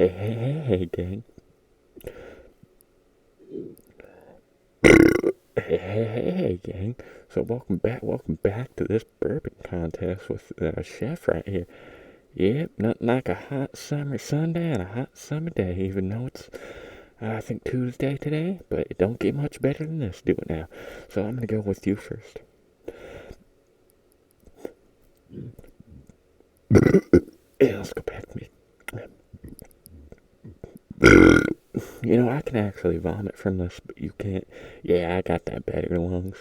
Hey, gang. Hey, gang. So welcome back to this bourbon contest with Chef right here. Yep, nothing like a hot summer Sunday and a hot summer day, even though it's, I think, Tuesday today, but it don't get much better than this. Do it now. So I'm gonna go with you first. Yeah, let's go back to me. You know, I can actually vomit from this, but you can't. Yeah, I got that better lungs.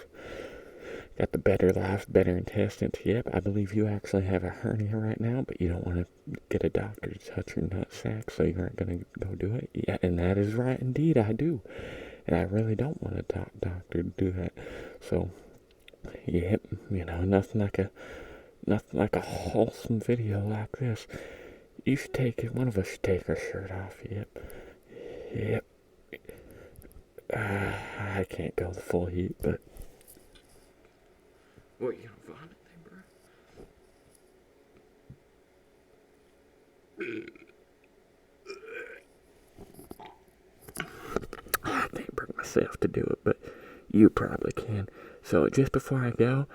Got the better life, better intestines. Yep, I believe you actually have a hernia right now, but you don't want to get a doctor to touch your nut sack, so you aren't going to go do it. Yeah, and that is right indeed, I do. And I really don't want a doctor to do that. So, yep, you know, nothing like a wholesome video like this. You should take it. One of us should take our shirt off. Yep. I can't go the full heat, but. What, you gonna vomit then, bro? I can't bring myself to do it, but you probably can. So just before I go,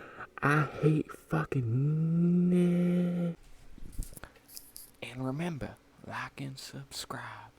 I hate fucking. And remember, like and subscribe.